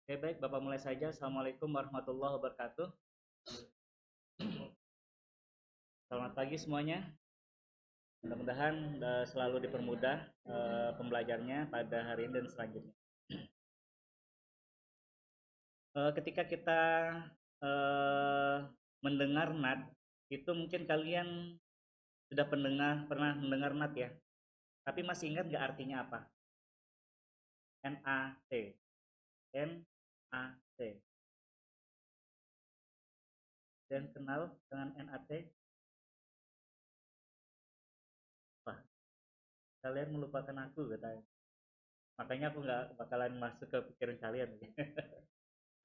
Oke, baik, Bapak mulai saja. Assalamualaikum warahmatullahi wabarakatuh. Selamat pagi semuanya. Mudah-mudahan selalu dipermudah pembelajarnya pada hari ini dan selanjutnya. Ketika kita eh, mendengar NAT, itu mungkin kalian sudah pernah mendengar NAT ya. Tapi masih ingat nggak artinya apa? NAT. NAT. Dan kenal dengan NAT? Wah, kalian melupakan aku katanya. Makanya aku nggak bakalan masuk ke pikiran kalian.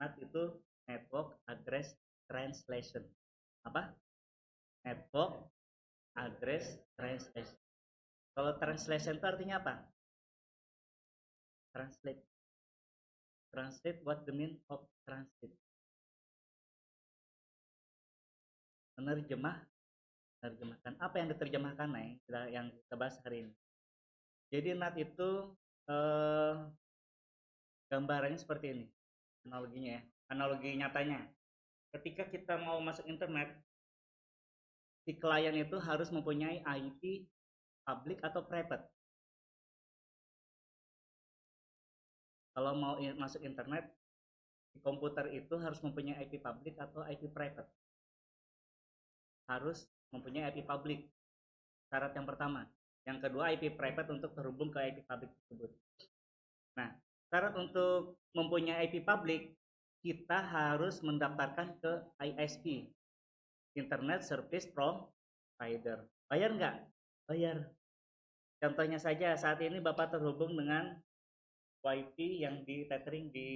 NAT itu Network Address Translation. Apa? Network Address Translation. Kalau translation itu artinya apa? Translate. Translate, what the mean of translate? Menerjemah, menerjemahkan. Apa yang diterjemahkan, yang kita bahas hari ini? Jadi NAT itu eh, gambarannya seperti ini. Analoginya ya. Analogi nyatanya. Ketika kita mau masuk internet, si klien itu harus mempunyai IP public atau private. Kalau mau masuk internet, di komputer itu harus mempunyai IP public atau IP private. Harus mempunyai IP public, syarat yang pertama. Yang kedua, IP private untuk terhubung ke IP public tersebut. Nah, syarat untuk mempunyai IP public, kita harus mendaftarkan ke ISP, Internet Service Provider. Bayar nggak? Bayar. Contohnya saja, saat ini Bapak terhubung dengan WiFi yang di tethering di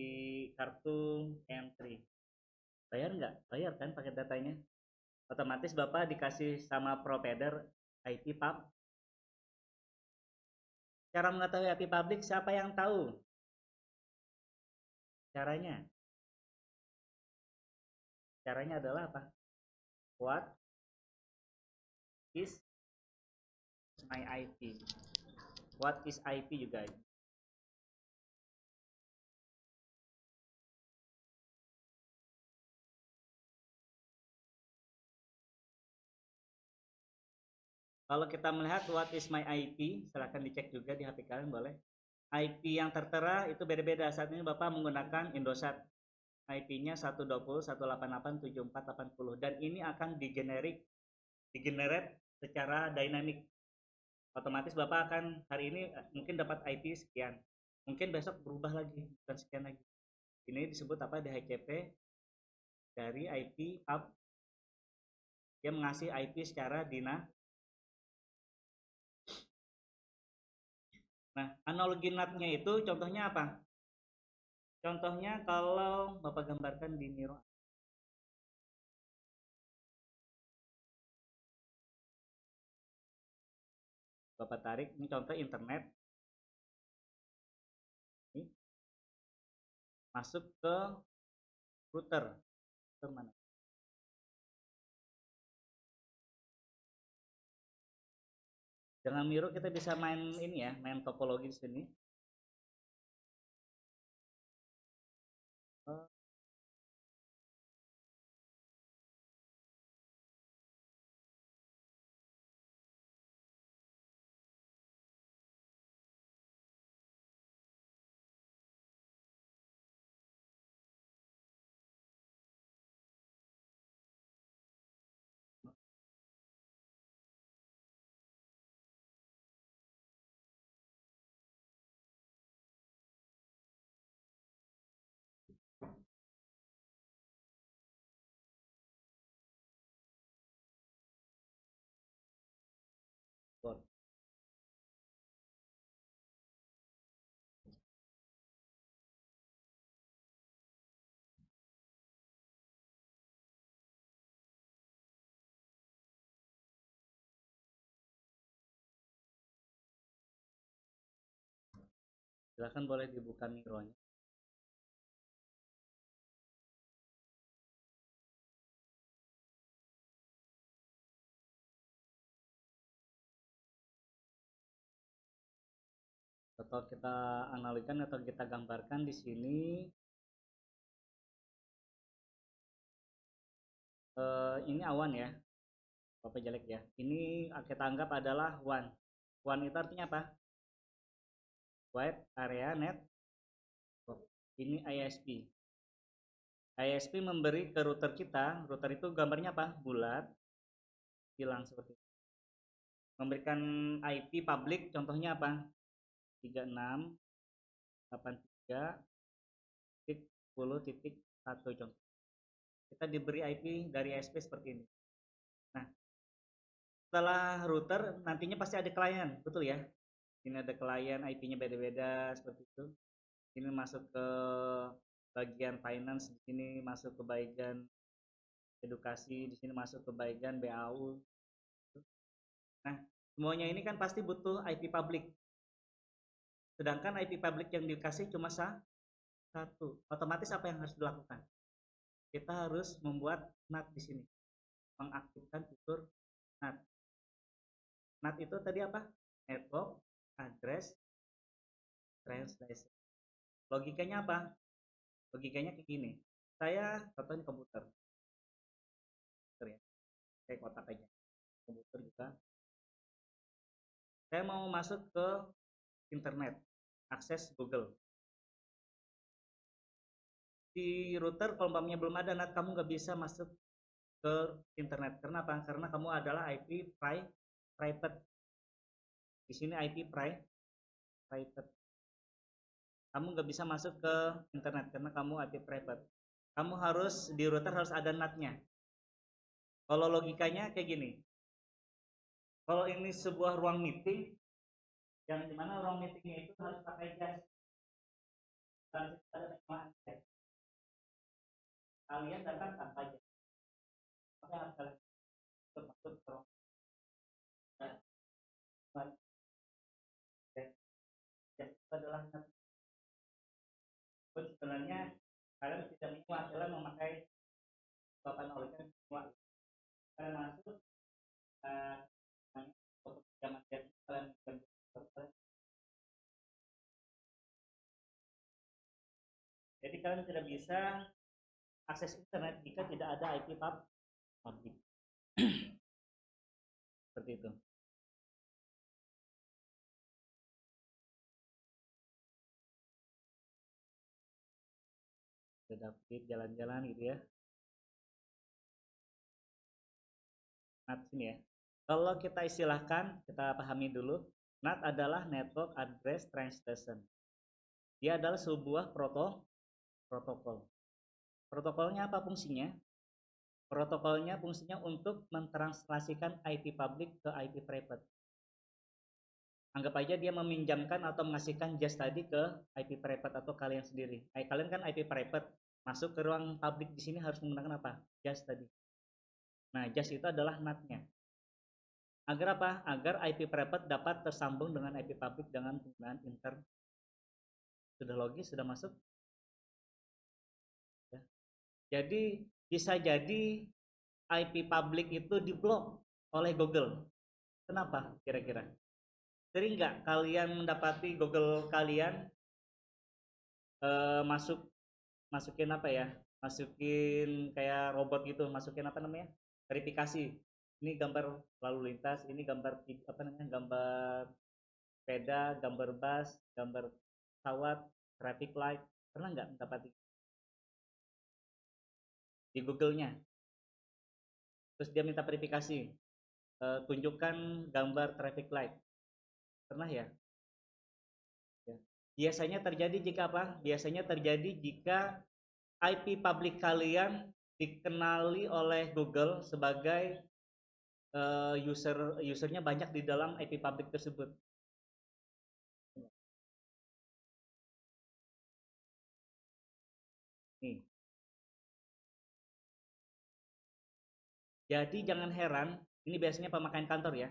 kartu M3. Bayar nggak? Bayar kan pakai datanya. Otomatis Bapak dikasih sama provider IP pub. Cara mengetahui IP public siapa yang tahu? Caranya. Caranya adalah apa? What is my IP? What is IP juga? Kalau kita melihat what is my IP, silahkan dicek juga di HP kalian boleh. IP yang tertera itu beda-beda. Saat ini Bapak menggunakan Indosat. IP-nya 120.168.7480 dan ini akan digenerate secara dynamic. Otomatis Bapak akan hari ini mungkin dapat IP sekian. Mungkin besok berubah lagi, bukan sekian lagi. Ini disebut apa? DHCP dari IP pub. Dia mengasih IP secara dinamik. Nah, analogi NAT-nya itu contohnya apa? Contohnya kalau Bapak gambarkan di Miro. Bapak tarik, ini contoh internet. Ini masuk ke router. Router mana? Dengan Miro kita bisa main ini ya, main topologi di sini. Oh, port. Silahkan boleh dibuka Mironya. Atau kita analikan atau kita gambarkan di sini Ini awan ya, apa jelek ya. Ini kita anggap adalah WAN. WAN itu artinya apa? Wide Area Network. Ini ISP. ISP memberi ke router kita, router itu gambarnya apa? Bulat, hilang seperti itu. Memberikan IP public, contohnya apa? 36.83.10.1 contoh. Kita diberi IP dari ISP seperti ini. Nah, setelah router nantinya pasti ada klien, betul ya? Ini ada klien, IP-nya beda-beda seperti itu. Ini masuk ke bagian finance, di sini masuk ke bagian edukasi, di sini masuk ke bagian BAU. Nah, semuanya ini kan pasti butuh IP public. Sedangkan IP public yang dikasih cuma satu. Otomatis apa yang harus dilakukan? Kita harus membuat NAT di sini. Mengaktifkan fitur NAT. NAT itu tadi apa? Network Address Translation. Logikanya apa? Logikanya kayak gini. Saya contohnya komputer. Ya. Kayak kotak aja. Komputer juga. Saya mau masuk ke internet, akses Google. Di router kalau umpamanya belum ada NAT, kamu nggak bisa masuk ke internet. Karena apa? Karena kamu adalah IP private. Di sini IP private. Kamu nggak bisa masuk ke internet karena kamu IP private. Kamu harus di router harus ada NAT-nya. Kalau logikanya kayak gini. Kalau ini sebuah ruang meeting, yang dimana ruang meetingnya itu harus pakai jas. Dan ada jas. Kalian datang tanpa jas. Apa yang harus kalian masuk ke ruang jas itu adalah NAT. Sebenarnya kalian tidak minum adalah memakai papan olikan semua. Kalian masuk zaman kalian jadi kalian tidak bisa akses internet jika tidak ada IP public. Seperti itu. Sudah jalan-jalan gitu ya. NAT sini ya. Kalau kita istilahkan, kita pahami dulu. NAT adalah Network Address Translation. Dia adalah sebuah protokol. Protokolnya apa fungsinya? Protokolnya fungsinya untuk mentranslasikan IP public ke IP private. Anggap aja dia meminjamkan atau mengasihkan jas tadi ke IP private atau kalian sendiri. Kalian kan IP private, masuk ke ruang publik di sini harus menggunakan apa? Jas tadi. Nah, jas itu adalah NAT-nya. Agar apa? Agar IP private dapat tersambung dengan IP public dengan penggunaan internet. Sudah logis, sudah masuk? Ya. Jadi bisa jadi IP public itu diblok oleh Google. Kenapa kira-kira? Sering nggak kalian mendapati Google kalian masukin apa ya? Masukin kayak robot gitu, masukin apa namanya? Verifikasi. Ini gambar lalu lintas, ini gambar apa namanya? Gambar sepeda, gambar bus, gambar pesawat, traffic light. Pernah nggak mendapati di Google-nya? Terus dia minta verifikasi, tunjukkan gambar traffic light. Pernah ya? Ya. Biasanya terjadi jika apa? Biasanya terjadi jika IP publik kalian dikenali oleh Google sebagai usernya banyak di dalam IP publik tersebut. Nih. Jadi jangan heran, ini biasanya pemakaian kantor ya.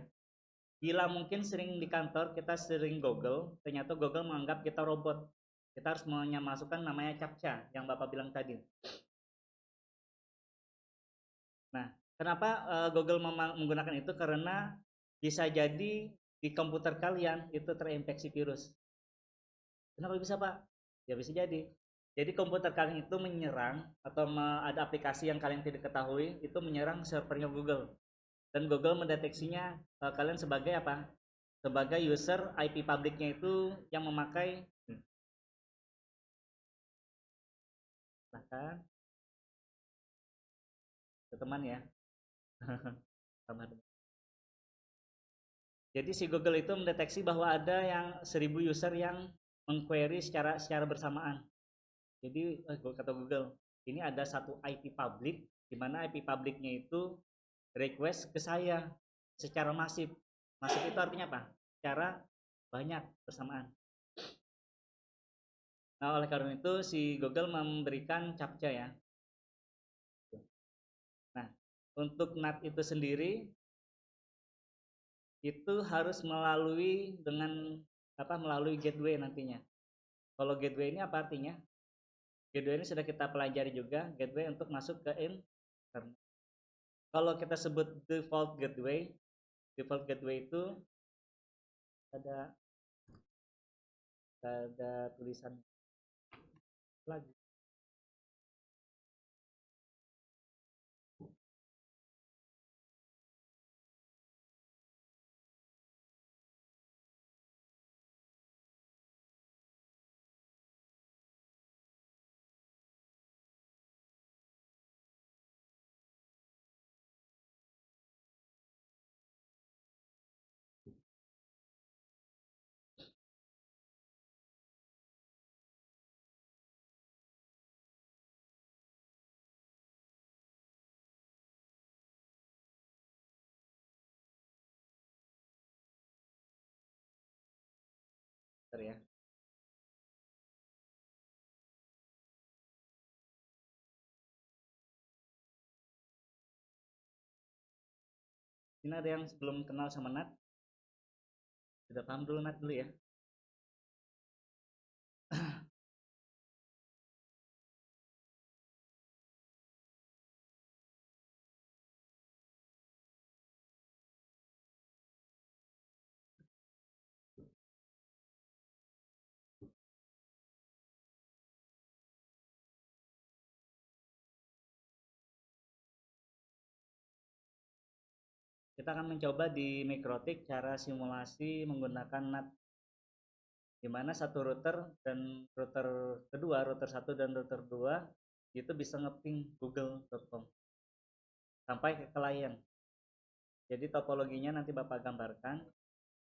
Bila mungkin sering di kantor kita sering Google, ternyata Google menganggap kita robot. Kita harus memasukkan namanya CAPTCHA yang Bapak bilang tadi. Nah, kenapa Google menggunakan itu? Karena bisa jadi di komputer kalian itu terinfeksi virus. Kenapa bisa Pak? Ya bisa jadi. Jadi komputer kalian itu menyerang atau ada aplikasi yang kalian tidak ketahui itu menyerang servernya Google, dan Google mendeteksinya kalian sebagai apa? Sebagai user IP publiknya itu yang memakai, bahkan ke teman ya. Sama. Jadi si Google itu mendeteksi bahwa ada yang 1000 user yang mengquery secara bersamaan. Jadi kata Google, ini ada satu IP public, di mana IP publiknya itu request ke saya secara masif. Masif itu artinya apa? Secara banyak bersamaan. Nah, oleh karena itu si Google memberikan captcha ya. Nah, untuk NAT itu sendiri itu harus melalui melalui gateway nantinya. Kalau gateway ini apa artinya? Gateway ini sudah kita pelajari juga, gateway untuk masuk ke internet. Kalau kita sebut default gateway itu ada tulisan lagi. Bentar ya. Ini ada yang sebelum kenal sama NAT, sudah paham dulu NAT dulu ya. Kita akan mencoba di Mikrotik cara simulasi menggunakan NAT, di mana satu router dan router kedua, router 1 dan router 2 itu bisa ngeping google.com sampai ke klien. Jadi topologinya nanti Bapak gambarkan.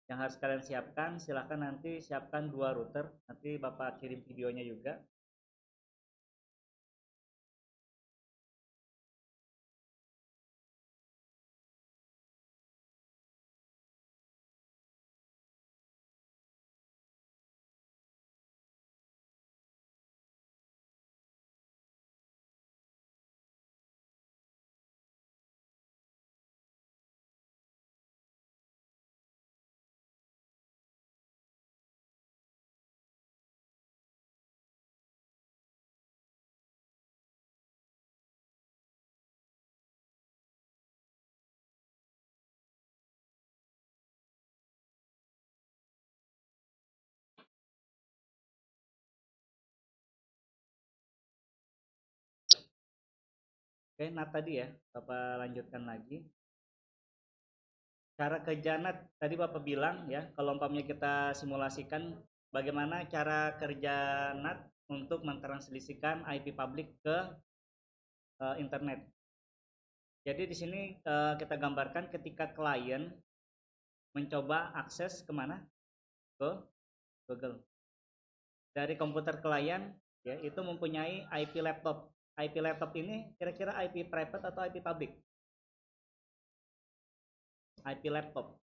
Yang harus kalian siapkan, silahkan nanti siapkan 2 router, nanti Bapak kirim videonya juga. Oke, NAT tadi ya, Bapak lanjutkan lagi. Cara kerja NAT tadi Bapak bilang ya, kalau umpamanya kita simulasikan bagaimana cara kerja NAT untuk mentranslasikan IP public ke internet. Jadi di sini kita gambarkan ketika klien mencoba akses kemana? Ke Google. Dari komputer klien ya itu mempunyai IP laptop. IP laptop ini kira-kira IP private atau IP public? IP laptop.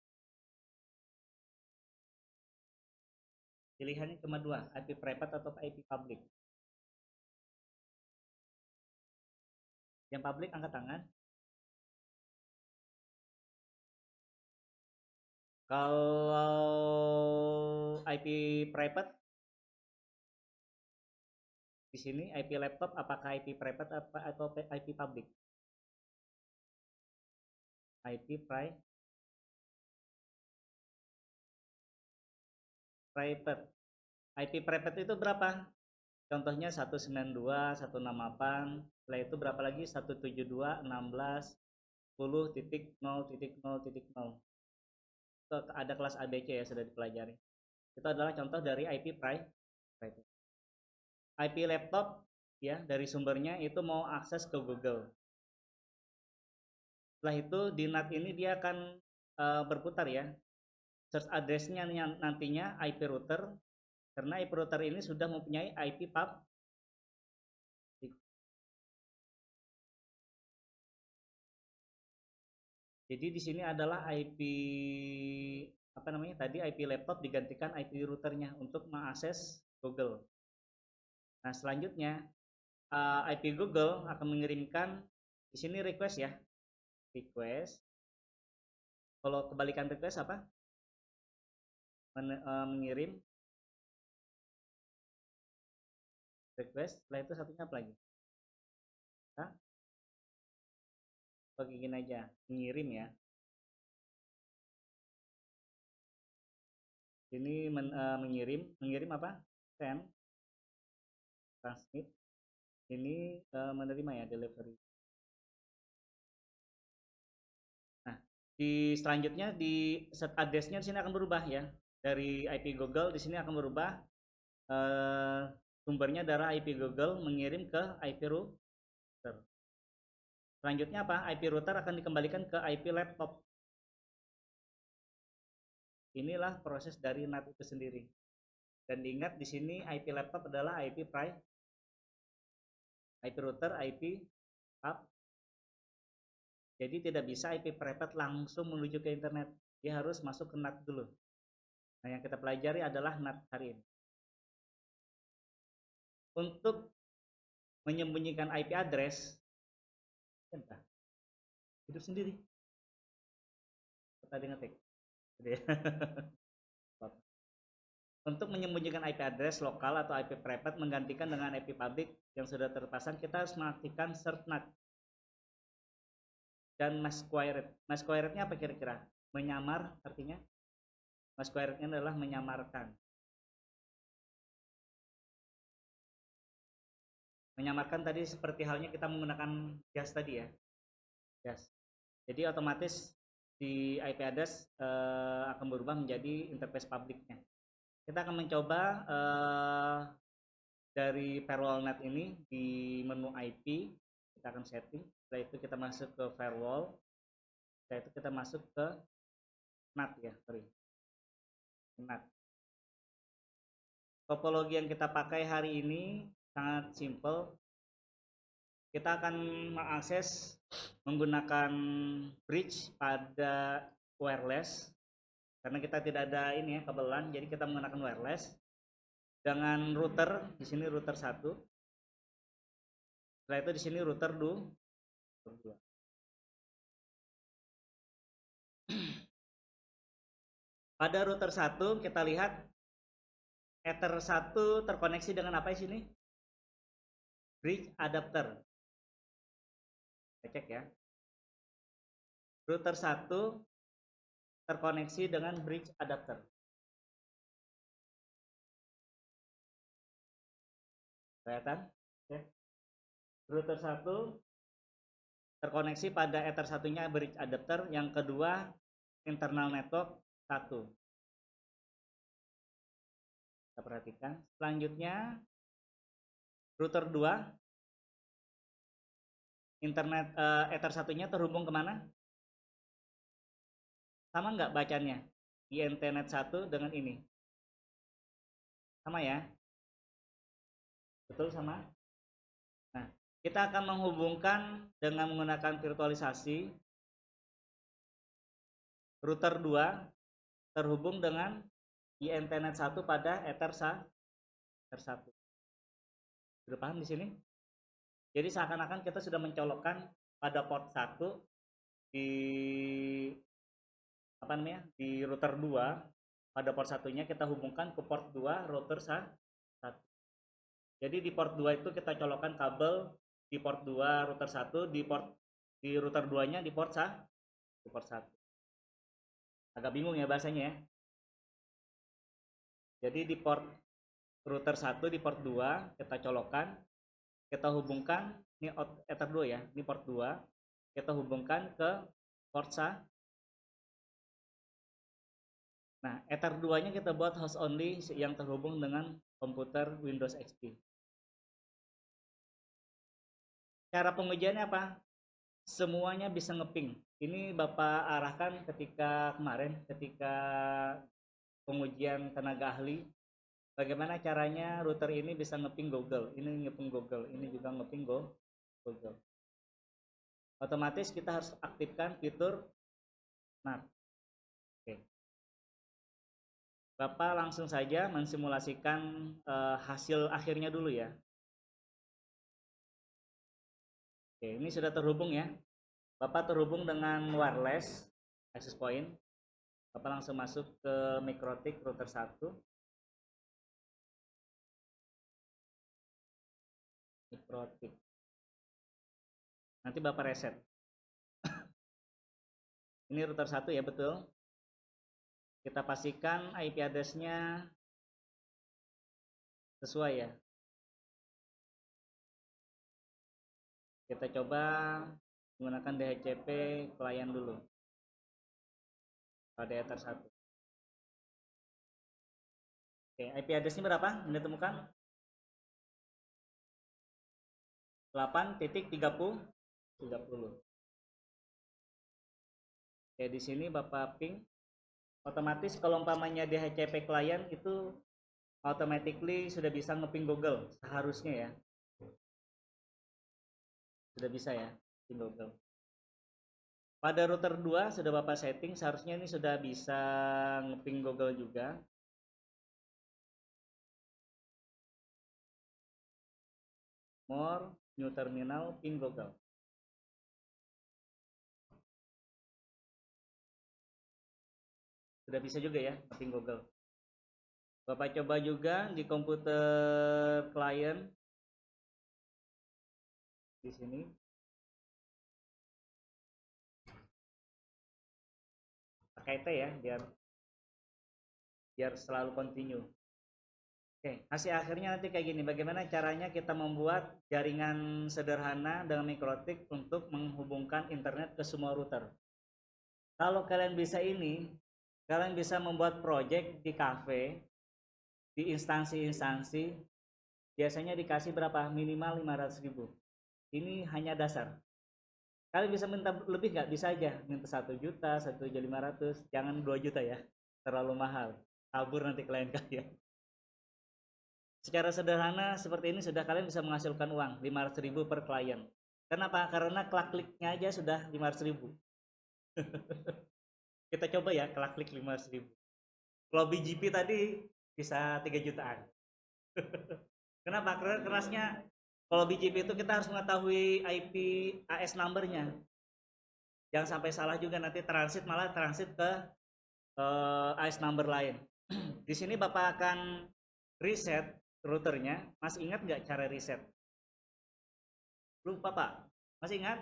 Pilihannya cuma dua, IP private atau IP public. Yang public angkat tangan. Kalau IP private di sini IP laptop apakah IP private atau IP public? IP private. IP private itu berapa? Contohnya 192, 168, setelah itu berapa lagi? 172, 16, 10.0.0.0. Ada kelas ABC ya, sudah dipelajari. Itu adalah contoh dari IP private. IP laptop ya, dari sumbernya itu mau akses ke Google. Setelah itu di NAT ini dia akan berputar ya. Search address-nya nantinya IP router, karena IP router ini sudah mempunyai IP pub. Jadi di sini adalah IP apa namanya tadi, IP laptop digantikan IP routernya untuk mengakses Google. Nah selanjutnya IP Google akan mengirimkan di sini request ya, request. Kalau kebalikan request apa? Mengirim request. Setelah itu satunya apa lagi? Nah, pakai gini aja, mengirim ya. Ini mengirim apa? Send, transmit. Ini menerima ya, delivery. Nah, di selanjutnya di set address-nya di sini akan berubah ya. Dari IP Google di sini akan berubah, sumbernya adalah IP Google mengirim ke IP router. Selanjutnya apa? IP router akan dikembalikan ke IP laptop. Inilah proses dari NAT itu sendiri. Dan diingat di sini IP laptop adalah IP private, IP router, IP hub. Jadi tidak bisa IP private langsung menuju ke internet. Dia harus masuk ke NAT dulu. Nah, yang kita pelajari adalah NAT hari ini. Untuk menyembunyikan IP address, hidup sendiri. Tadi ngetik. Untuk menyembunyikan IP address lokal atau IP private menggantikan dengan IP public yang sudah terpasang, kita harus mengaktifkan cert NAT dan masquerade. Masquerade-nya apa kira-kira? Menyamar artinya? Masquerade-nya adalah menyamarkan. Menyamarkan tadi seperti halnya kita menggunakan jas tadi ya. Jas. Jadi otomatis di IP address akan berubah menjadi interface publiknya. Kita akan mencoba dari firewall NAT ini di menu IP, kita akan setting. Setelah itu kita masuk ke firewall. Setelah itu kita masuk ke NAT ya, sorry. NAT. Topologi yang kita pakai hari ini sangat simple. Kita akan mengakses menggunakan bridge pada wireless karena kita tidak ada ini ya, kabelan, jadi kita menggunakan wireless dengan router. Di sini router 1. Setelah itu di sini router 2. Pada router 1 kita lihat Ether 1 terkoneksi dengan apa di sini? Bridge adapter. Kita cek ya. Router 1 terkoneksi dengan bridge adapter. Kelihatan? Ya. Router 1 terkoneksi pada Ether 1-nya bridge adapter, yang kedua internal network 1. Kita perhatikan. Selanjutnya router 2 internet Ether 1-nya terhubung kemana? Sama nggak bacanya? INTnet 1 dengan ini. Sama ya? Betul sama? Nah, kita akan menghubungkan dengan menggunakan virtualisasi. Router 2 terhubung dengan INTnet 1 pada Ether 1. Sudah paham di sini? Jadi seakan-akan kita sudah mencolokkan pada port 1 di apa namanya? Di router 2. Pada port 1-nya kita hubungkan ke port 2 router 1. Jadi di port 2 itu kita colokkan kabel di port 2 router 1, di router 2-nya di port 1. Agak bingung ya bahasanya ya. Jadi di port router 1 di port 2, kita colokkan, kita hubungkan, ini Ether 2 ya, ini port 2, kita hubungkan ke port SA. Nah, Ether 2-nya kita buat host only yang terhubung dengan komputer Windows XP. Cara pengujiannya apa? Semuanya bisa ngeping. Ini Bapak arahkan ketika kemarin, ketika pengujian tenaga ahli, bagaimana caranya router ini bisa ngeping Google. Ini ngeping Google, ini juga ngeping Google. Otomatis kita harus aktifkan fitur NAT. Oke. Bapak langsung saja mensimulasikan hasil akhirnya dulu ya. Oke, ini sudah terhubung ya. Bapak terhubung dengan wireless access point. Bapak langsung masuk ke MikroTik router 1. MikroTik. Nanti Bapak reset. Ini router 1 ya, betul. Kita pastikan IP address-nya sesuai ya. Kita coba menggunakan DHCP klien dulu pada Ether 1. Oke, IP address-nya berapa? Ini temukan 8.30.30. Oke, di sini Bapak ping. Otomatis kalau umpamanya DHCP klien itu automatically sudah bisa ngeping Google seharusnya ya. Sudah bisa ya, ping Google. Pada router 2 sudah Bapak setting, seharusnya ini sudah bisa ngeping Google juga. More, new terminal, ping Google. Sudah bisa juga ya, ngeping Google. Bapak coba juga di komputer klien. Di sini. Pakai T ya, biar selalu continue. Oke, hasil akhirnya nanti kayak gini. Bagaimana caranya kita membuat jaringan sederhana dengan MikroTik untuk menghubungkan internet ke semua router. Kalau kalian bisa ini, kalian bisa membuat project di cafe, di instansi-instansi, biasanya dikasih berapa? Minimal 500.000. Ini hanya dasar. Kalian bisa minta lebih nggak? Bisa aja, minta 1 juta, 1.500.000, jangan 2 juta ya, terlalu mahal. Kabur nanti klien kalian. Secara sederhana seperti ini sudah kalian bisa menghasilkan uang 500.000 per klien. Kenapa? Karena klik-kliknya aja sudah 500.000. Kita coba ya, klik 500.000. Kalau BGP tadi bisa 3 jutaan. Kenapa? Karena kerasnya kalau BGP itu kita harus mengetahui IP AS number-nya. Jangan sampai salah juga, nanti malah transit ke AS number lain. Di sini Bapak akan reset routernya. Masih ingat nggak cara reset? Lupa Pak? Masih ingat?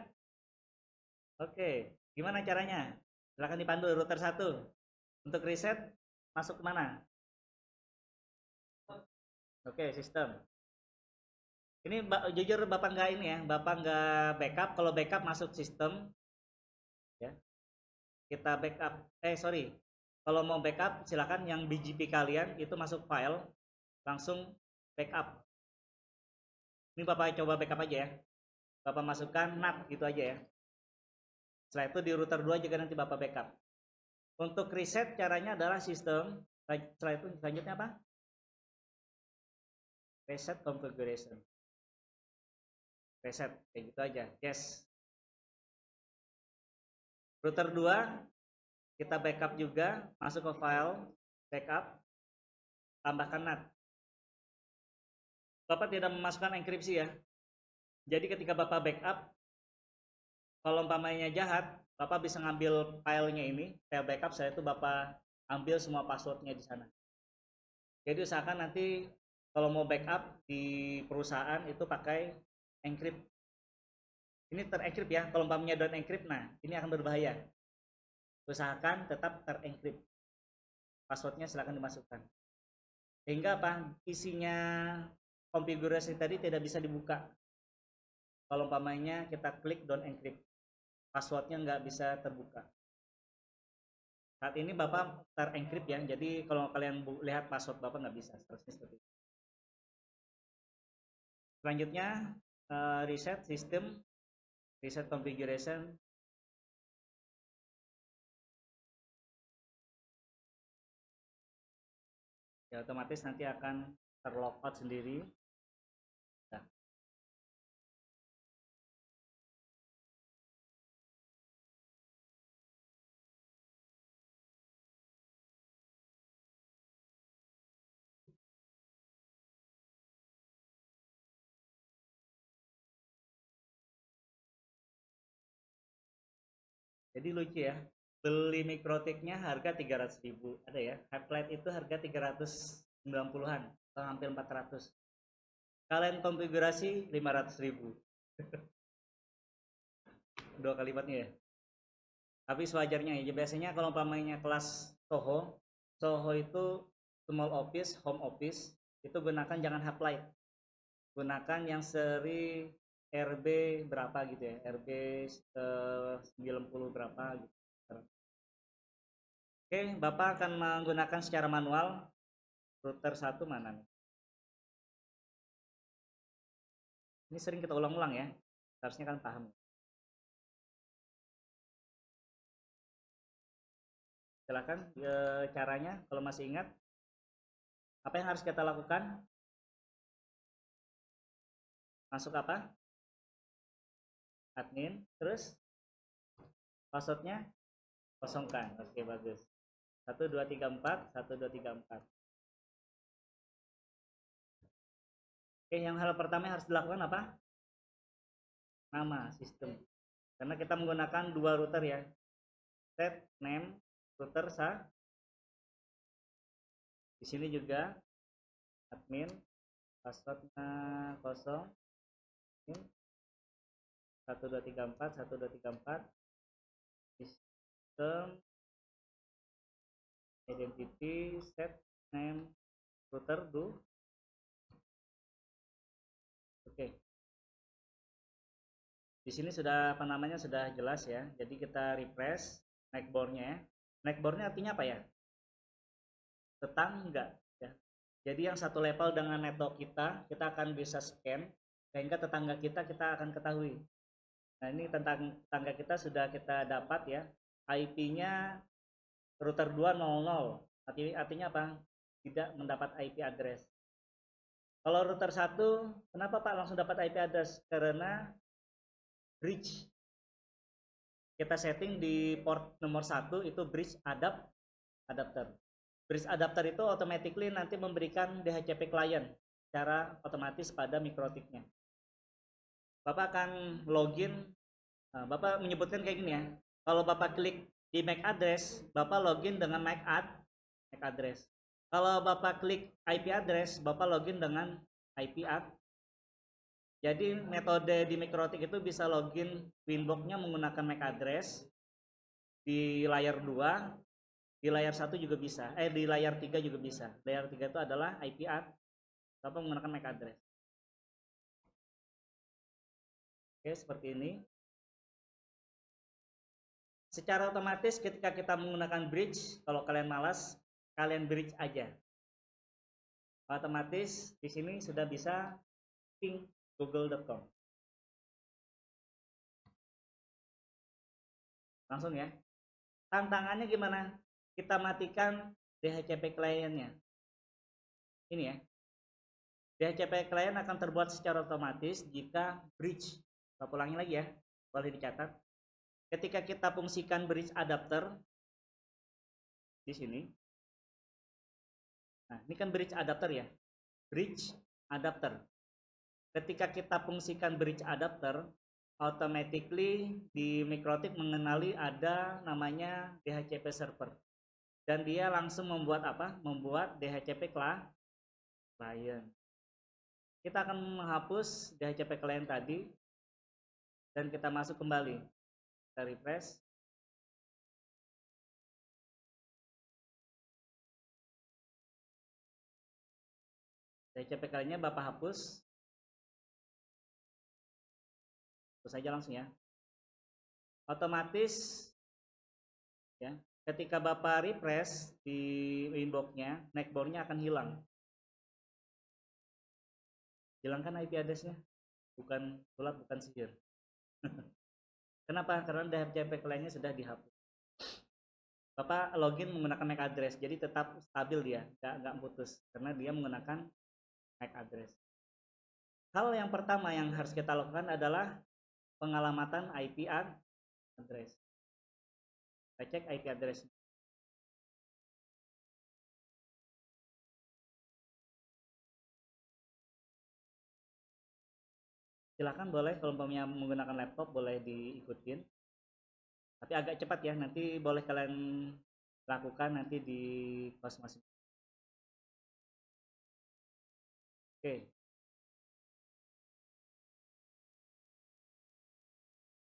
Oke, gimana caranya? Silahkan dipandu router 1. Untuk reset, masuk kemana? Oke, sistem. Ini jujur Bapak nggak ini ya, Bapak nggak backup. Kalau backup masuk sistem, ya. Kita backup, kalau mau backup silakan yang BGP kalian itu masuk file, langsung backup. Ini Bapak coba backup aja ya. Bapak masukkan NAT gitu aja ya. Setelah itu di router 2 juga nanti Bapak backup. Untuk reset caranya adalah sistem. Setelah itu selanjutnya apa? Reset configuration. Reset, kayak gitu aja. Yes. Router 2 kita backup juga, masuk ke file backup, tambahkan NAT. Bapak tidak memasukkan enkripsi ya. Jadi ketika Bapak backup, kalau umpamanya jahat, Bapak bisa ngambil filenya ini, file backup, setelah itu Bapak ambil semua passwordnya di sana. Jadi usahakan nanti kalau mau backup di perusahaan itu pakai encrypt. Ini terencrypt ya, kalau umpamanya don't encrypt, nah ini akan berbahaya. Usahakan tetap terencrypt. Passwordnya silahkan dimasukkan. sehingga apa, isinya konfigurasi tadi tidak bisa dibuka. Kalau umpamanya kita klik don't encrypt, passwordnya nggak bisa terbuka. Saat ini Bapak terencrypt ya, jadi kalau kalian lihat password Bapak nggak bisa, seperti itu. Selanjutnya reset system, reset configuration. Ya otomatis nanti akan terlogout sendiri. Nah, jadi lucu ya, beli mikrotiknya harga 300.000, ada ya, Highlight itu harga 390-an atau hampir 400. Kalian konfigurasi 500.000. Dua kali lipatnya ya. Tapi sewajarnya ya, biasanya kalau umpamanya kelas Soho, Soho itu small office, home office, itu gunakan jangan Highlight. Gunakan yang seri RB berapa gitu ya, RB 90 berapa gitu. Oke, Bapak akan menggunakan secara manual router 1 mana nih? Ini sering kita ulang-ulang ya, harusnya kan paham. Silakan caranya kalau masih ingat. Apa yang harus kita lakukan? Masuk apa? Admin, terus passwordnya kosongkan. Oke, bagus. 1234, 1234. Oke, yang hal pertama yang harus dilakukan apa? Nama sistem. Karena kita menggunakan dua router ya. Set name router sah. Di sini juga admin, passwordnya kosong. 1234, 1234. Sistem identity set name router do. Oke. Di sini sudah apa namanya sudah jelas ya. Jadi kita refresh neckboardnya. Neckboardnya artinya apa ya? Tetangga ya. Jadi yang satu level dengan network kita akan bisa scan sehingga tetangga kita akan ketahui. Nah, ini tentang tetangga kita sudah kita dapat ya. IP-nya router 200. Artinya apa? Tidak mendapat IP address. Kalau router 1, kenapa Pak langsung dapat IP address? Karena bridge. Kita setting di port nomor 1 itu bridge adapter. Bridge adapter itu automatically nanti memberikan DHCP client secara otomatis pada mikrotiknya. Bapak akan login, Bapak menyebutkan kayak gini ya. Kalau Bapak klik di MAC address, Bapak login dengan MAC address. Kalau Bapak klik IP address, Bapak login dengan IP address. Jadi metode di mikrotik itu bisa login Winbox-nya menggunakan MAC address di layar 2, di layar 1 juga bisa, di layar 3 juga bisa. Layar 3 itu adalah IP address, Bapak menggunakan MAC address. Oke, seperti ini. Secara otomatis ketika kita menggunakan bridge, kalau kalian malas, kalian bridge aja. Otomatis di sini sudah bisa ping google.com. Langsung ya. Tantangannya gimana? Kita matikan DHCP kliennya. Ini ya. DHCP klien akan terbuat secara otomatis jika bridge. Saya ulangi lagi ya. Boleh dicatat. Ketika kita fungsikan bridge adapter di sini. Nah, ini kan bridge adapter ya. Bridge adapter. Ketika kita fungsikan bridge adapter, automatically di mikrotik mengenali ada namanya DHCP server. Dan dia langsung membuat apa? Membuat DHCP client. Kita akan menghapus DHCP client tadi dan kita masuk kembali. Kita refresh. DHCP kaliannya Bapak hapus saja langsung ya. Otomatis ya, ketika Bapak refresh di inbox-nya, neckboard-nya akan hilang. Hilangkan IP address-nya, bukan sulap, bukan sihir. Kenapa? Karena DHCP kliennya sudah dihapus. Bapak login menggunakan MAC address, jadi tetap stabil dia, nggak putus, karena dia menggunakan MAC address. Hal yang pertama yang harus kita lakukan adalah pengalamatan IP address. Kita cek IP address. Silahkan boleh kalau umpamanya menggunakan laptop boleh diikutin. Tapi agak cepat ya, nanti boleh kalian lakukan nanti di kelas masing. Oke.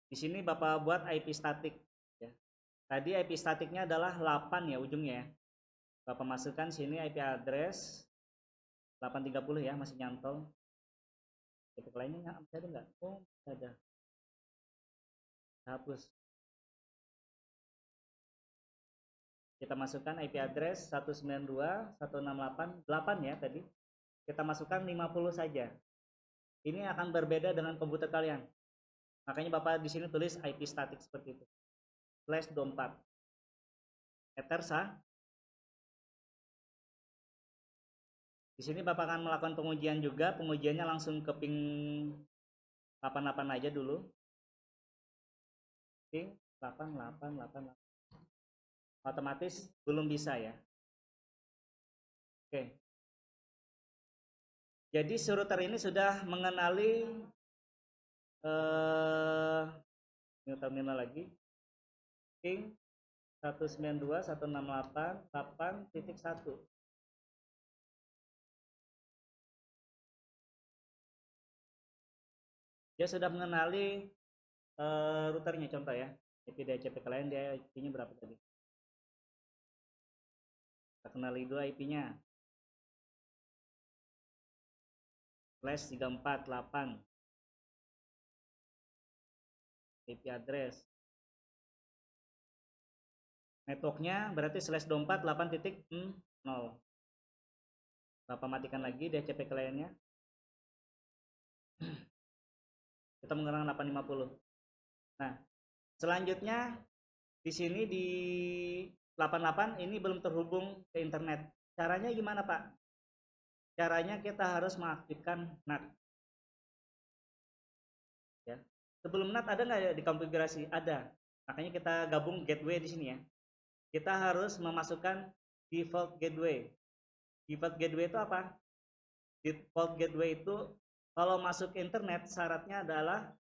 Di sini Bapak buat IP statik ya. Tadi IP statiknya adalah 8 ya ujungnya ya. Bapak masukkan sini IP address 830 ya, masih nyantol. IP lainnya ada enggak? Oh, ada. Hapus. Kita masukkan IP address 192.168.8 ya tadi. Kita masukkan 50 saja. Ini akan berbeda dengan komputer kalian. Makanya Bapak di sini tulis IP statik seperti itu. /24. Enter sah. Di sini Bapak akan melakukan pengujian juga. Pengujiannya langsung ke ping 88 aja dulu. Ping 8888. Otomatis belum bisa ya. Oke. Jadi router ini sudah mengenali new terminal lagi. Ping 192.168.8.1. Dia sudah mengenali routernya, contoh ya. IP DHCP kalian dia IP-nya berapa tadi? Kita kenali dua IP-nya. /348 IP address. Networknya berarti /24 8.0. Bapak matikan lagi DHCP kliennya. Kita menggunakan 850. Nah, selanjutnya di sini di 88 ini belum terhubung ke internet. Caranya gimana, Pak? Caranya kita harus mengaktifkan NAT. Ya. Sebelum NAT ada nggak di konfigurasi? Ada. Makanya kita gabung gateway di sini ya. Kita harus memasukkan default gateway. Default gateway itu apa? Default gateway itu kalau masuk internet syaratnya adalah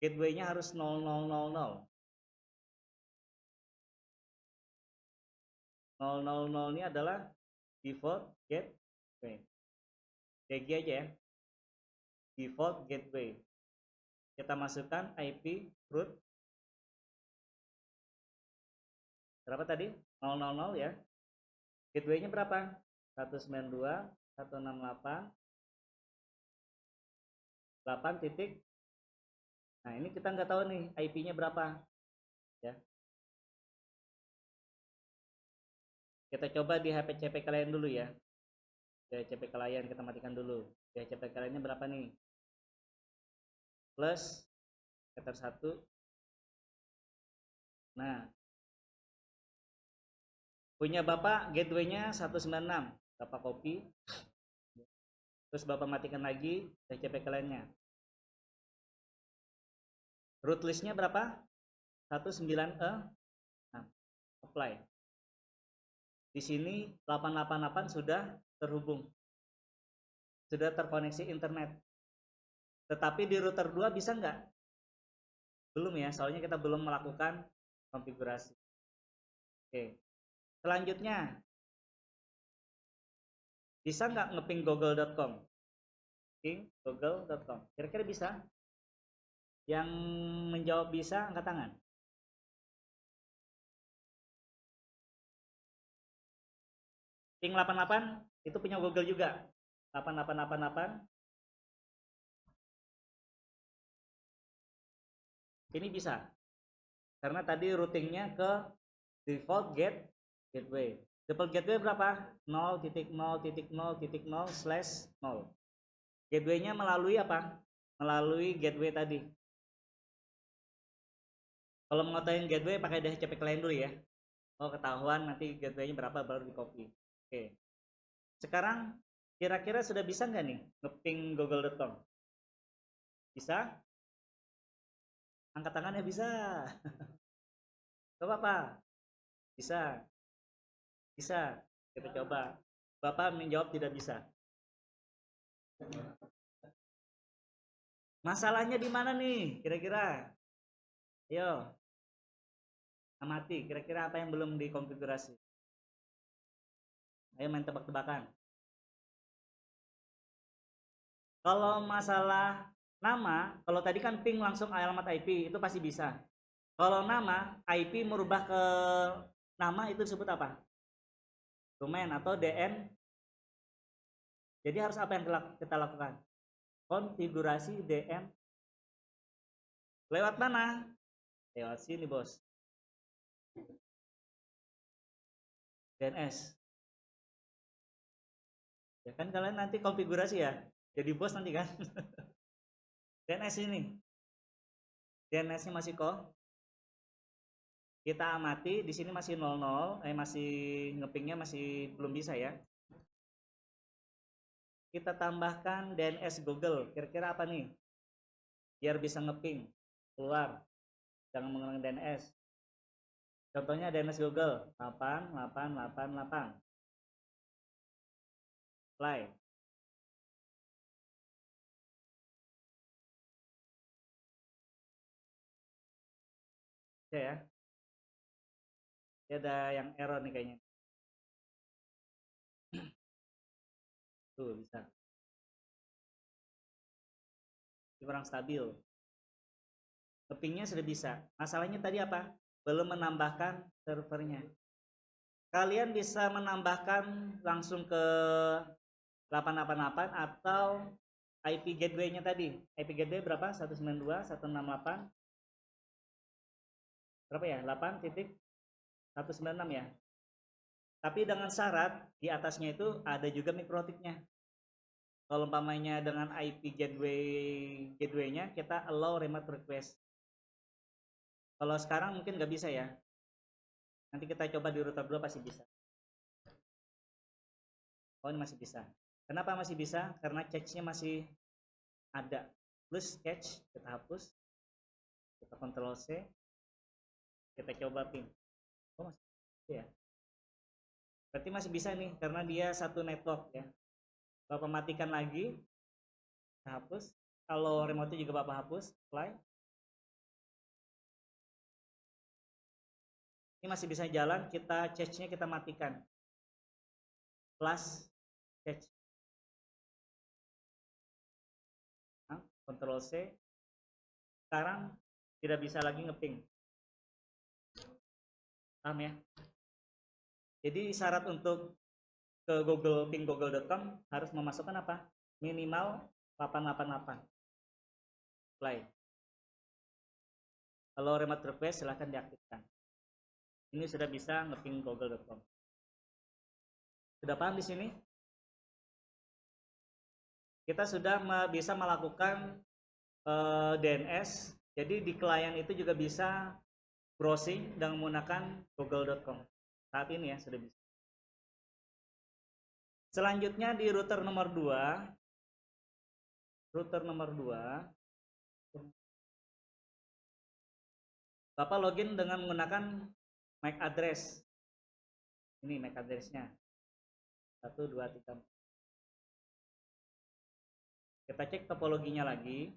gateway-nya harus 0000. 000 ini adalah default gateway. DG aja ya. Default gateway. Kita masukkan IP root. Berapa tadi? 000 ya. Gateway-nya berapa? 192.168.8 titik. Nah, ini kita nggak tahu nih IP-nya berapa. Ya. Kita coba di DHCP kalian dulu ya. DHCP kalian kita matikan dulu. DHCP kaliannya berapa nih? Plus sekitar 1. Nah, punya Bapak gateway-nya 196. Bapak copy. Terus Bapak matikan lagi DHCP kaliannya. Root list-nya berapa? 19 nah, apply. Di sini 888 sudah terhubung. Sudah terkoneksi internet. Tetapi di router 2 bisa nggak? Belum ya, soalnya kita belum melakukan konfigurasi. Oke. Selanjutnya, bisa nggak ngeping google.com? Ping google.com. Kira-kira bisa? Yang menjawab bisa, angkat tangan. Ping 88 itu punya Google juga. 8888. Ini bisa. Karena tadi routingnya ke default gateway. Default gateway berapa? 0.0.0.0/0. Gateway-nya melalui apa? Melalui gateway tadi. Kalau mengetahui gateway pakai DHCP client dulu ya. Oh, ketahuan nanti gateway-nya berapa baru di copy. Oke. Sekarang kira-kira sudah bisa nggak nih ngeping google.com? Bisa? Angkat tangan ya bisa. Gak apa-apa. Bisa. Bisa. Kita coba. Bapak menjawab tidak bisa. Masalahnya di mana nih? Kira-kira? Ayo. Amati. Kira-kira apa yang belum dikonfigurasi? Ayo main tebak-tebakan. Kalau masalah nama, kalau tadi kan ping langsung alamat IP, itu pasti bisa. Kalau nama, IP merubah ke nama itu disebut apa? Domain atau DN. Jadi harus apa yang kita lakukan? Konfigurasi DN. Lewat mana? Lewat sini, bos. DNS. Ya kan kalian nanti konfigurasi ya. Jadi bos nanti kan. DNS ini. DNS-nya masih kok. Kita amati di sini masih 00, masih ngepingnya masih belum bisa ya. Kita tambahkan DNS Google. Kira-kira apa nih? Biar bisa ngeping keluar. Jangan menggunakan DNS. Contohnya DNS Google 8888. Play. Oke ya. Ini ada yang error nih kayaknya. Tuh bisa. Kurang stabil. Ngepingnya sudah bisa. Masalahnya tadi apa? Belum menambahkan servernya. Kalian bisa menambahkan langsung ke 888 atau IP gateway-nya tadi. IP gateway berapa? 192.168. Berapa ya? 8.196 ya. Tapi dengan syarat di atasnya itu ada juga mikrotiknya. Kalau umpamanya dengan IP gateway-nya kita allow remote request. Kalau sekarang mungkin nggak bisa ya. Nanti kita coba di router 2 pasti bisa. Oh, ini masih bisa. Kenapa masih bisa? Karena cache-nya masih ada. Plus cache kita hapus. Kita Ctrl C. Kita coba ping. Oh, masih bisa ya. Berarti masih bisa nih karena dia satu network ya. Bapak matikan lagi. Kita hapus. Kalau remote juga Bapak hapus. Apply. Ini masih bisa jalan, kita cache-nya kita matikan. Plus cache. Nah, Ctrl C. Sekarang tidak bisa lagi ngeping. Paham ya? Jadi syarat untuk ke Google ping google.com harus memasukkan apa? Minimal 888. Play. Kalau remote request silahkan diaktifkan. Ini sudah bisa ngeping google.com. Sudah paham di sini? Kita sudah bisa melakukan DNS. Jadi di klien itu juga bisa browsing dengan menggunakan google.com. Saat ini ya sudah bisa. Selanjutnya di router nomor 2. Router nomor 2. Bapak login dengan menggunakan MAC address. Ini MAC address-nya. 1, 2, 3, 4. Kita cek topologinya lagi.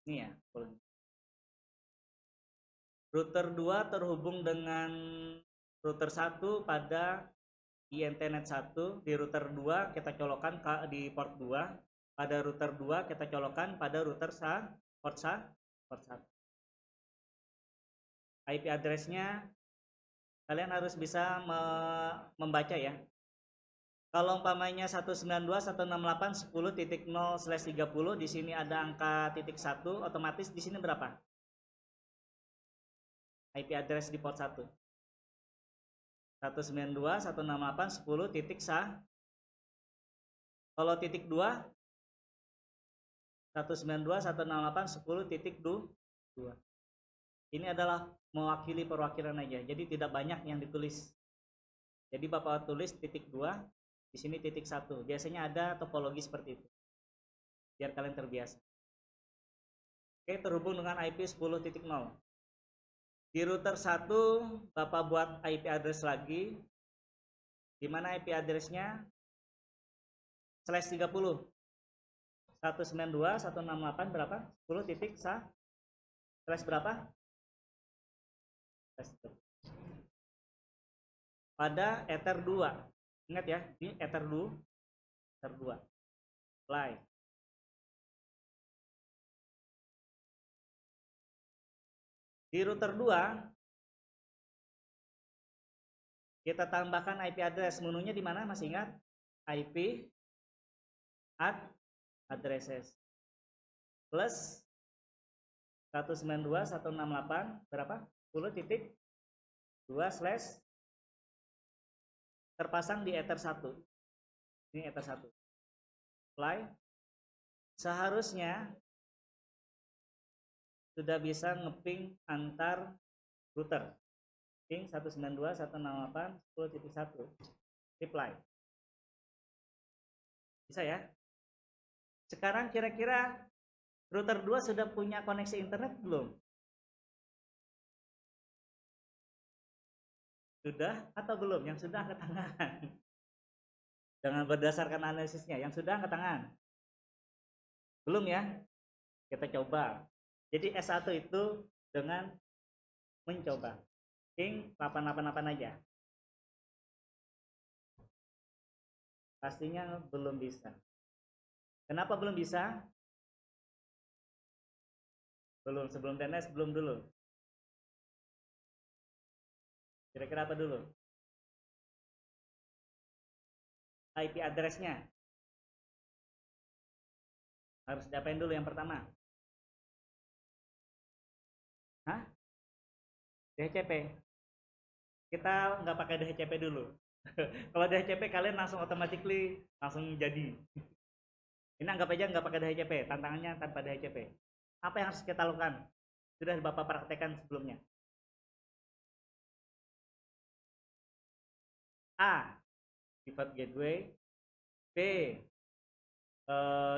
Ini ya, router 2 terhubung dengan router 1 pada INTnet 1. Di router 2 kita colokkan di port 2. Pada router 2 kita colokkan pada router port 1. 1. IP address-nya Kalian harus bisa membaca ya. Kalau umpamanya 192.168.10.0/30, di sini ada angka titik 1, otomatis di sini berapa? IP address di port 1. 192.168.10.1. Kalau titik 2, 192.168.10.2. Ini adalah mewakili perwakilan aja, jadi tidak banyak yang ditulis. Jadi Bapak tulis titik 2, di sini titik 1. Biasanya ada topologi seperti itu, biar kalian terbiasa. Oke, terhubung dengan IP 10.0. Di router 1 Bapak buat IP address lagi. Di mana IP addressnya? /30. 192.168 berapa? 10 titik slash berapa? Pada ether 2. Ingat ya, ini ether 2. Ether 2. Apply. Di router 2 kita tambahkan IP address. Menunya di mana? Masih ingat? IP addresses plus 192.168 berapa? 10.2 slash terpasang di ether 1. Ini ether 1. Apply. Seharusnya sudah bisa ngeping antar router. Ping 192.168.10.1. Reply. Bisa ya? Sekarang kira-kira router 2 sudah punya koneksi internet belum? Sudah atau belum? Yang sudah angkat tangan. Jangan berdasarkan analisisnya. Yang sudah angkat tangan. Belum ya? Kita coba. Jadi S1 itu dengan mencoba. Ping 888 aja. Pastinya belum bisa. Kenapa belum bisa? Belum, sebelum DNS belum dulu. Kira-kira apa dulu? IP address-nya. Harus diapain dulu yang pertama? Hah? DHCP. Kita nggak pakai DHCP dulu. Kalau DHCP kalian langsung automatically langsung jadi. Ini anggap aja nggak pakai DHCP, tantangannya tanpa DHCP. Apa yang harus kita lakukan? Sudah Bapak praktekkan sebelumnya. A. Default gateway. B.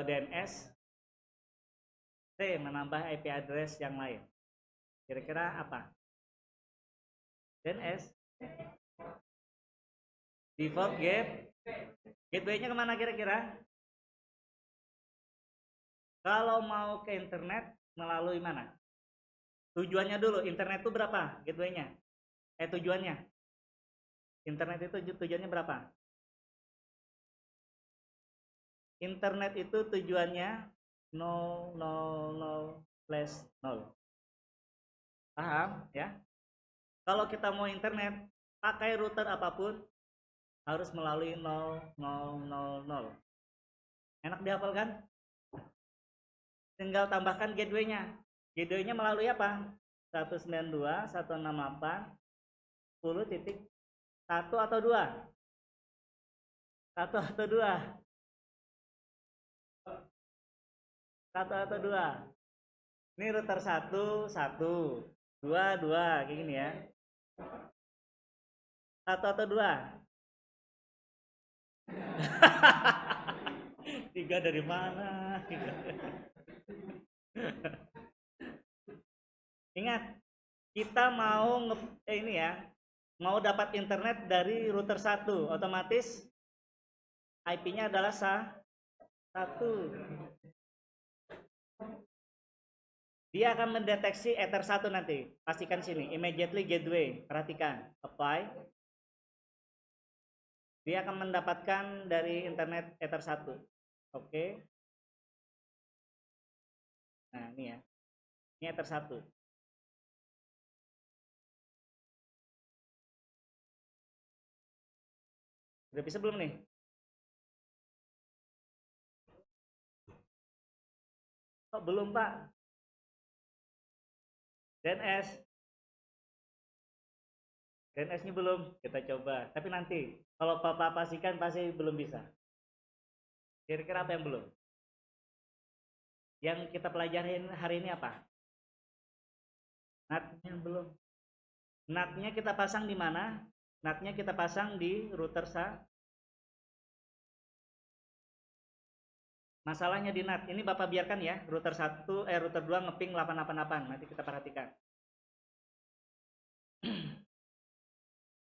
DNS. C. Menambah IP address yang lain. Kira-kira apa? DNS. Default gateway-nya kemana kira-kira? Kalau mau ke internet melalui mana? Tujuannya dulu, internet itu berapa gateway-nya? Tujuannya. Internet itu tujuannya berapa? Internet itu tujuannya 000/0. Paham ya? Kalau kita mau internet, pakai router apapun harus melalui 000. Enak dihafal kan? Tinggal tambahkan gateway-nya. Gateway-nya melalui apa? 192.168.10.1 atau 2? 1 atau 2? 1 atau 2? Ini router 1, 1. 2, 2. Kayak gini ya. 1 atau 2? 3 dari mana? Ingat, kita mau ini ya, mau dapat internet dari router 1, otomatis IP-nya adalah 1. Dia akan mendeteksi ether 1 nanti. Pastikan sini, immediately gateway. Perhatikan, apply. Dia akan mendapatkan dari internet ether 1. Oke. Nah, ini ya. Ini ether 1. Udah bisa belum nih? Oh, belum, Pak. DNS. DNS-nya belum. Kita coba. Tapi nanti. Kalau Papa pastikan pasti belum bisa. Kira-kira apa yang belum? Yang kita pelajarin hari ini apa? NAT-nya belum. NAT-nya kita pasang di mana? NAT-nya kita pasang di router Masalahnya di NAT. Ini Bapak biarkan ya. Router 2 ngeping 888. Nanti kita perhatikan.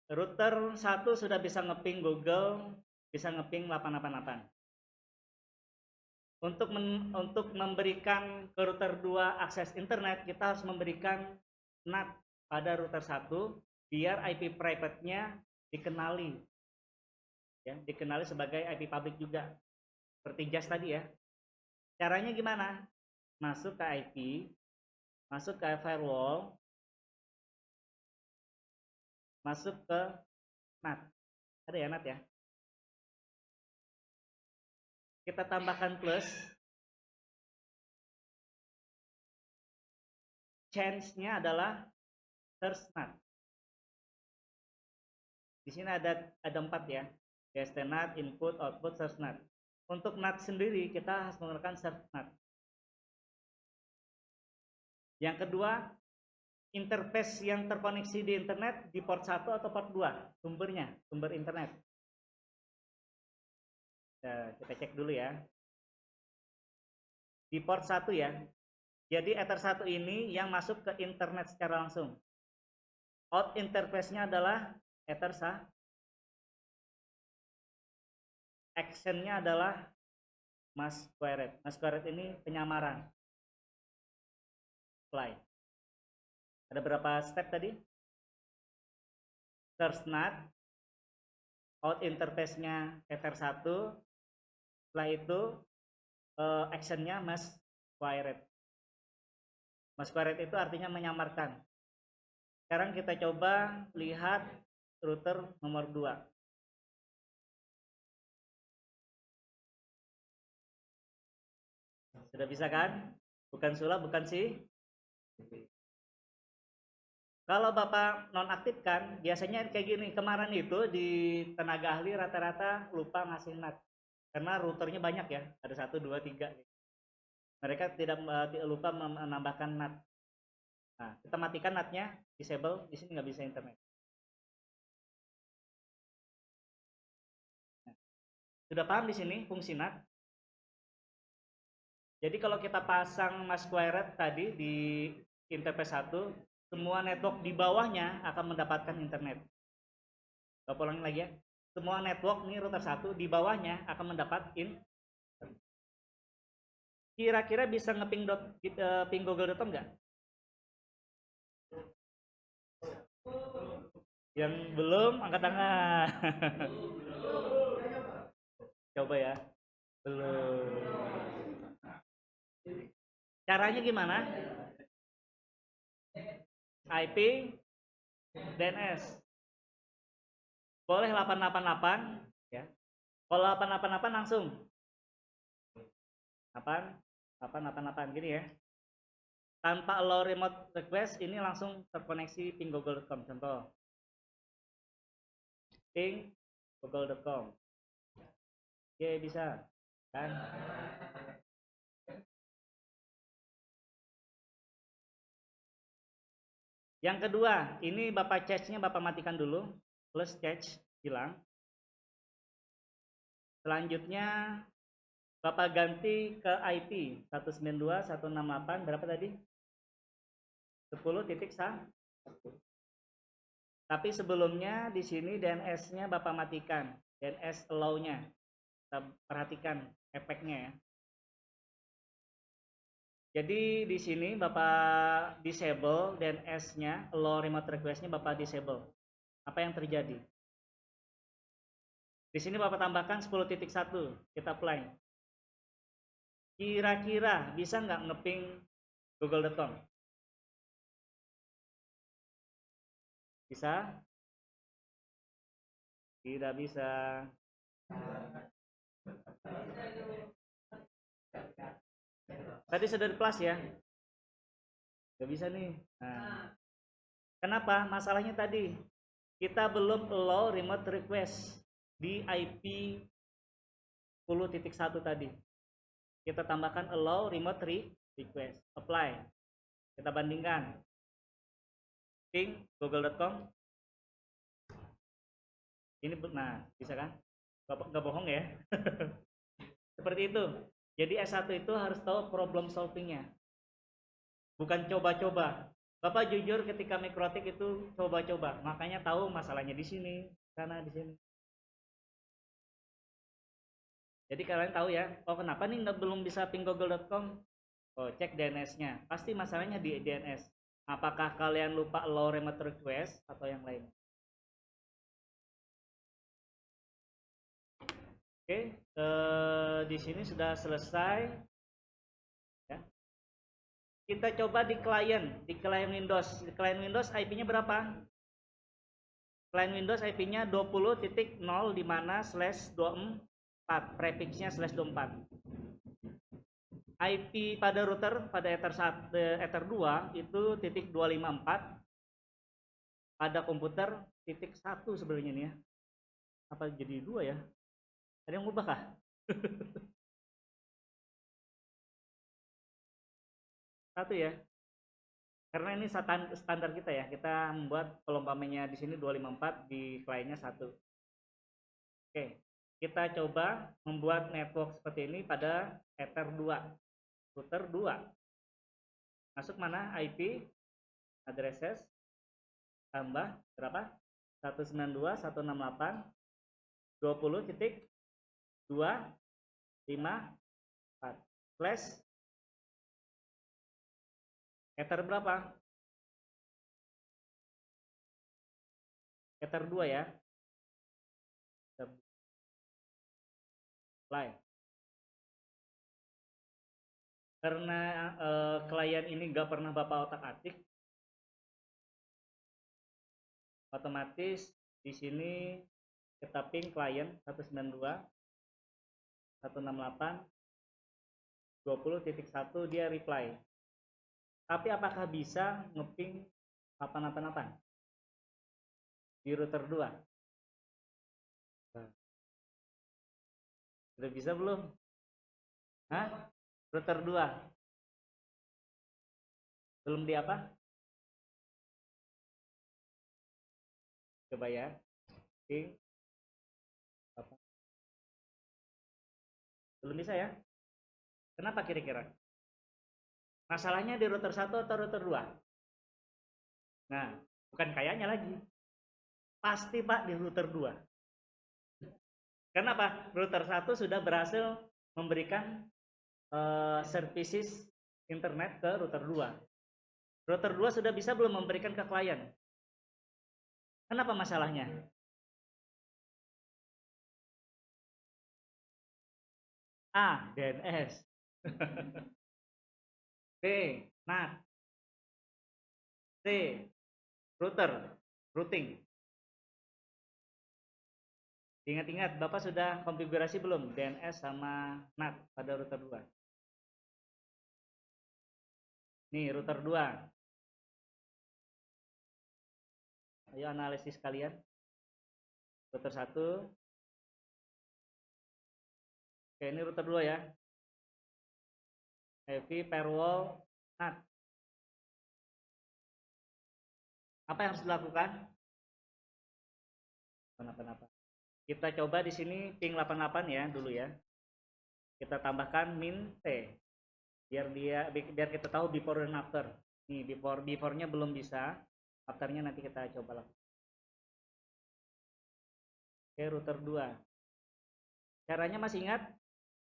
Router 1 sudah bisa ngeping Google, bisa ngeping 888. Untuk memberikan ke router 2 akses internet, kita harus memberikan NAT pada router 1 biar IP private-nya dikenali. Ya, dikenali sebagai IP public juga. Seperti JAS tadi ya. Caranya gimana? Masuk ke IP, masuk ke firewall, masuk ke NAT. Ada ya NAT ya? Kita tambahkan plus. Change-nya adalah search NAT. Di sini ada 4 ya. DST NAT, input, output, search NAT. Untuk NAT sendiri kita harus menggunakan search NAT. Yang kedua, interface yang terkoneksi di internet di port 1 atau port 2 sumbernya, sumber internet. Nah, kita cek dulu ya. Di port 1 ya. Jadi Ether 1 ini yang masuk ke internet secara langsung. Out interface-nya adalah Ether 1. Action-nya adalah Masquerade. Masquerade ini penyamaran. Apply. Ada berapa step tadi? Search NAT, out interface-nya Ether 1, setelah itu action-nya Masquerade. Masquerade itu artinya menyamarkan. Sekarang kita coba lihat router nomor 2. Sudah bisa kan? Bukan sulap, bukan sih? Kalau Bapak nonaktifkan, biasanya kayak gini. Kemarin itu di tenaga ahli rata-rata lupa ngasih NAT. Karena routernya banyak ya, ada 1, 2, 3. Mereka tidak lupa menambahkan NAT. Nah, kita matikan NAT-nya, disable, di sini nggak bisa internet. Nah, sudah paham di sini fungsi NAT? Jadi kalau kita pasang Masquerade tadi di interface 1, semua network di bawahnya akan mendapatkan internet. Bapak ulangi lagi ya. Semua network nih router 1 di bawahnya akan mendapat Kira-kira bisa ngeping ping google.com nggak? Yang belum angkat tangan. Coba ya. Belum. Caranya gimana? IP, DNS. Boleh 888 ya. Kalau 888 langsung 888 gini ya. Tanpa allow remote request ini langsung terkoneksi ping google.com. Contoh. Ping google.com. Oke, bisa. Kan? Yang kedua, ini Bapak cache-nya Bapak matikan dulu. Plus cache hilang. Selanjutnya Bapak ganti ke IP 192.168 berapa tadi? 10.1. Tapi sebelumnya di sini DNS-nya Bapak matikan. DNS allow-nya. Kita perhatikan efeknya ya. Jadi di sini Bapak disable DNS-nya, allow remote request-nya Bapak disable. Apa yang terjadi? Di sini Bapak tambahkan 10.1, kita apply. Kira-kira bisa nggak ngeping google.com? Bisa? Tidak bisa. Tadi sudah di plus ya. Gak bisa nih. Nah, kenapa? Masalahnya tadi kita belum allow remote request di IP 10.1 tadi. Kita tambahkan allow remote request. Apply. Kita bandingkan. Ping google.com. Ini nah, bisa kan? Gak bohong ya. Seperti itu. Jadi S1 itu harus tahu problem solvingnya. Bukan coba-coba. Bapak jujur ketika mikrotik itu coba-coba. Makanya tahu masalahnya di sini, sana, di sini. Jadi kalian tahu ya, oh kenapa nih belum bisa ping google.com? Oh, cek DNS-nya. Pasti masalahnya di DNS. Apakah kalian lupa allow remote request atau yang lain? Oke, di sini sudah selesai. Ya. Kita coba di client Windows. Di client Windows IP-nya berapa? Client Windows IP-nya 20.0 di mana /24, prefixnya /24. IP pada router pada Ether 2 itu .254, pada komputer .1 sebenarnya nih ya. Apa jadi 2 ya? Ada yang ubah kah? Satu ya. Karena ini standar kita ya. Kita membuat kalau umpamanya di sini 254, di kliennya 1. Oke. Kita coba membuat network seperti ini pada Ether 2. Router 2. Masuk mana? IP addresses tambah berapa? 192.168.20.254 flash Ether berapa? Ether 2 ya. Apply. Karena klien ini nggak pernah Bapak otak-atik, otomatis di sini kita ping klien 192.168.20.1 dia reply. Tapi apakah bisa ngeping 888 di router 2? Sudah bisa belum? Hah? Router 2 belum di apa? Coba ya. Ping apa? Belum bisa ya? Kenapa kira-kira? Masalahnya di router 1 atau router 2? Nah, bukan kayaknya lagi. Pasti Pak di router 2. Kenapa? Router 1 sudah berhasil memberikan services internet ke router 2. Router 2 sudah bisa belum memberikan ke klien? Kenapa masalahnya? A. DNS. B. NAT. C. routing. Ingat-ingat, Bapak sudah konfigurasi belum DNS sama NAT pada router 2? Nih, router 2. Ayo analisis kalian. Router 1. Oke, ini router 2 ya. Heavy firewall NAT. Apa yang harus dilakukan? Kenapa? Kita coba di sini ping 88 ya dulu ya. Kita tambahkan min T. Biar kita tahu before dan after. Nih, before-nya belum bisa. Afternya nanti kita coba lakukan. Oke, router 2. Caranya masih ingat?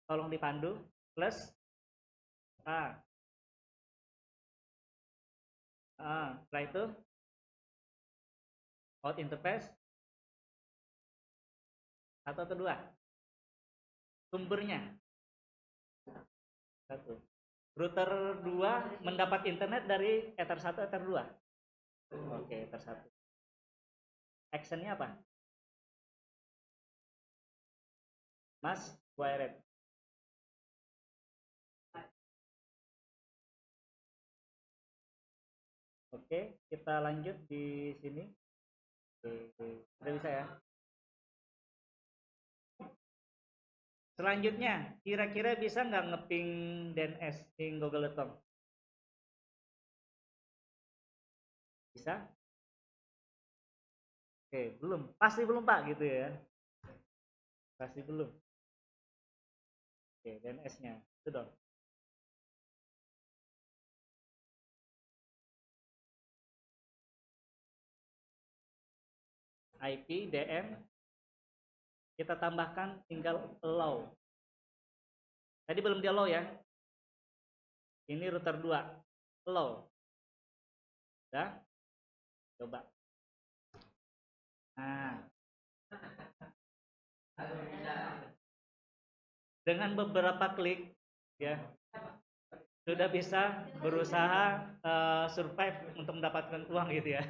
Tolong dipandu. Plus A. Setelah itu out interface 1 atau 2? Sumbernya 1. Router 2 mendapat internet dari Ether 1, Ether 2. Oke, Ether 1. Actionnya apa? Mas wired. Oke, kita lanjut di sini. Oke, sudah bisa ya. Selanjutnya, kira-kira bisa nggak ngeping DNS di Google Talk? Bisa? Oke, belum. Pasti belum Pak gitu ya. Pasti belum. Oke, DNS-nya. Itu dong. IP, DM, kita tambahkan tinggal allow. Tadi belum di allow ya. Ini router 2. Allow. Udah? Coba. Nah. Dengan beberapa klik ya sudah bisa berusaha survive untuk mendapatkan uang gitu ya.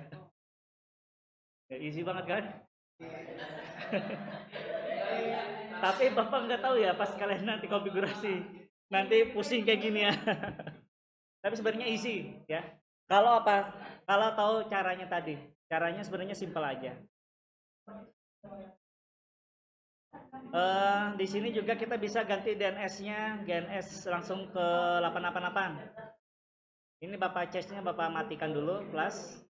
Ya, easy banget kan? Tapi Bapak nggak tahu ya pas kalian nanti konfigurasi nanti pusing kayak gini ya. Tapi sebenarnya easy ya. Kalau apa? Kalau tahu caranya tadi, caranya sebenarnya simpel aja. Di sini juga kita bisa ganti DNS-nya, DNS langsung ke 888. Ini Bapak cache-nya Bapak matikan dulu, plus.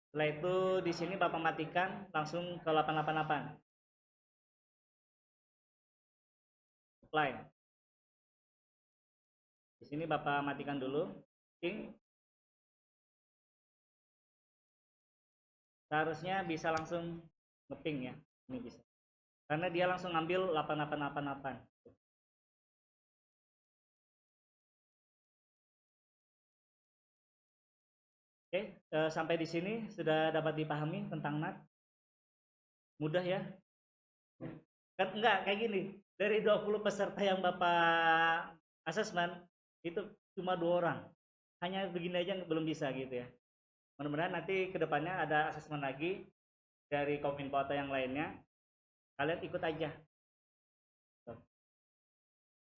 Setelah itu di sini Bapak matikan langsung ke 888. Apply. Di sini Bapak matikan dulu. Ping. Seharusnya bisa langsung ngeping ya. Ini bisa. Karena dia langsung ngambil 8888. Oke, sampai di sini sudah dapat dipahami tentang NAT? Mudah ya? Kan enggak kayak gini. Dari 20 peserta yang Bapak asesmen itu cuma 2 orang. Hanya begini aja belum bisa gitu ya. Mudah-mudahan nanti kedepannya ada asesmen lagi dari Kominfo atau yang lainnya. Kalian ikut aja.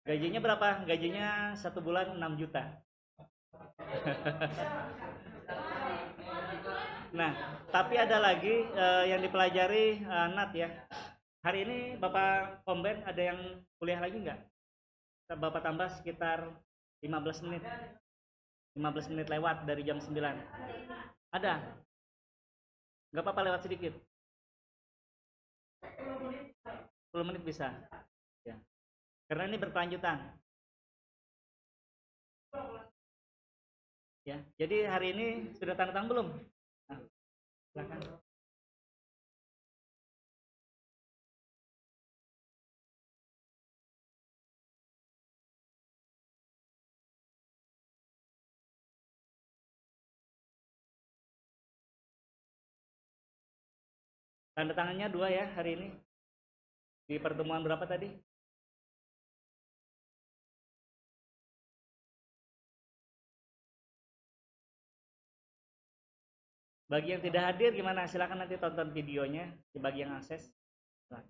Gajinya berapa? Gajinya 1 bulan 6 juta. Nah, tapi ada lagi yang dipelajari NAT ya. Hari ini Bapak Komben ada yang kuliah lagi nggak? Bapak tambah sekitar 15 menit. 15 menit lewat dari jam 9. Ada? Nggak apa-apa lewat sedikit. 10 menit bisa. Ya. Karena ini berkelanjutan. Ya, jadi hari ini sudah tanda tangan belum? Nah, silakan. Tanda tangannya 2 ya hari ini. Di pertemuan berapa tadi? Bagi yang tidak hadir gimana? Silakan nanti tonton videonya bagi yang akses. Nah.